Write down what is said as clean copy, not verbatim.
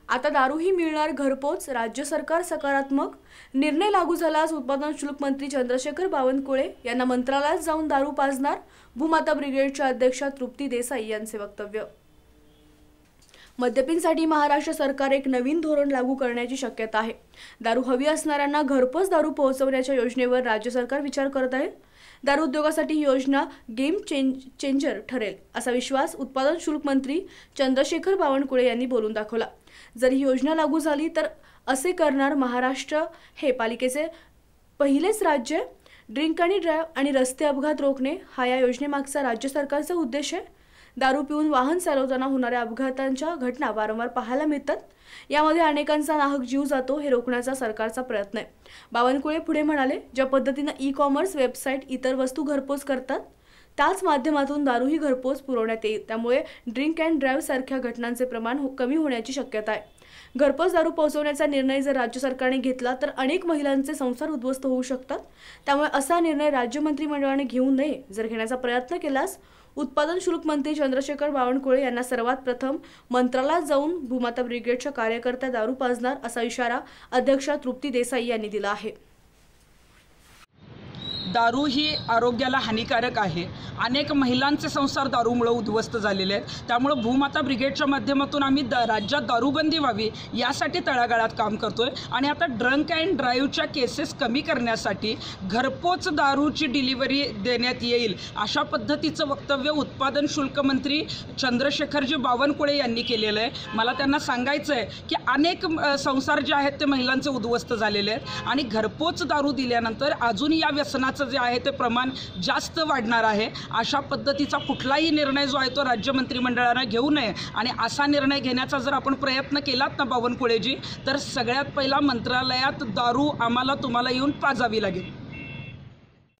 आता दारूही मिळणार घरपोच, राज्य सरकार सकारात्मक. निर्णय लागू झाल्यास उत्पादन शुल्क मंत्री चंद्रशेखर बावनकुळे यांना मंत्रालयात जाऊन दारू पाजणार. भूमाता ब्रिगेडच्या अध्यक्षा तृप्ती देसाई यांचे वक्तव्य. मद्यपींसाठी महाराष्ट्र सरकार एक नवीन धोरण लागू करण्याची शक्यता आहे. दारू हवी असणाऱ्यांना घरपोच दारू पोहोचवण्याच्या योजनेवर राज्य सरकार विचार करत आहे. दारू उद्योगासाठी ही योजना गेम चेंजर ठरेल असा विश्वास उत्पादन शुल्क मंत्री चंद्रशेखर बावनकुळे यांनी बोलून दाखवला. जर ही योजना लागू झाली तर असे करणार महाराष्ट्र हे पालिकेचे पहिलेच राज्य. ड्रिंक आणि ड्राईव्ह आणि रस्ते अपघात रोखणे हा या योजनेमागचा राज्य सरकारचा उद्देश आहे. दारू पिऊन वाहन चालवताना होणाऱ्या अपघातांच्या घटना वारंवार पाहायला मिळतात. यामध्ये अनेकांचा नाहक जीव जातो. हे रोखण्याचा सरकारचा प्रयत्न आहे. बावनकुळे पुढे म्हणाले, ज्या पद्धतीने ई-कॉमर्स वेबसाईट इतर वस्तू घरपोच करतात त्याच माध्यमातून दारूही घरपोच पुरवण्यात येईल. त्यामुळे ड्रिंक अँड ड्राईव्ह सारख्या घटनांचे प्रमाण कमी होण्याची शक्यता आहे. घरपोच दारू पोहोचवण्याचा निर्णय जर राज्य सरकारने घेतला तर अनेक महिलांचे संसार उद्ध्वस्त होऊ शकतात. त्यामुळे असा निर्णय राज्य मंत्रिमंडळाने घेऊ नये. जर घेण्याचा प्रयत्न केल्यास उत्पादन शुल्क मंत्री चंद्रशेखर बावनकुळे यांना सर्वात प्रथम मंत्रालयात जाऊन भूमाता ब्रिगेडच्या कार्यकर्त्या दारू पाजणार असा इशारा अध्यक्षा तृप्ती देसाई यांनी दिला आहे. दारू ही आरोग्याला हानिकारक आहे. अनेक महिलांचे संसार दारूमुळे उद्ध्वस्त झालेले आहेत. त्यामुळे भूमाता ब्रिगेडच्या माध्यमातून आम्ही राज्यात दारूबंदी व्हावी यासाठी तळागाळात काम करतोय. आणि आता ड्रंक अँड ड्राईव्हच्या केसेस कमी करण्यासाठी घरपोच दारूची डिलिव्हरी देण्यात येईल अशा पद्धतीचं वक्तव्य उत्पादन शुल्क मंत्री चंद्रशेखरजी बावनकुळे यांनी केलेलं आहे. मला त्यांना सांगायचं आहे की अनेक संसार जे आहेत ते महिलांचे उद्ध्वस्त झालेले आहेत आणि घरपोच दारू दिल्यानंतर अजून या व्यसनाचं जे आहे ते प्रमाण जास्त वाढणार आहे. अशा पद्धतीचा कुठलाही निर्णय जो आहे तो राज्य मंत्रिमंडळाने घेऊ नये. आणि असा निर्णय घेण्याचा जर आपण प्रयत्न केलात ना बावनकुळेजी, तर सगळ्यात पहिला मंत्रालयात दारू आम्हाला तुम्हाला येऊन पाजावी लागेल.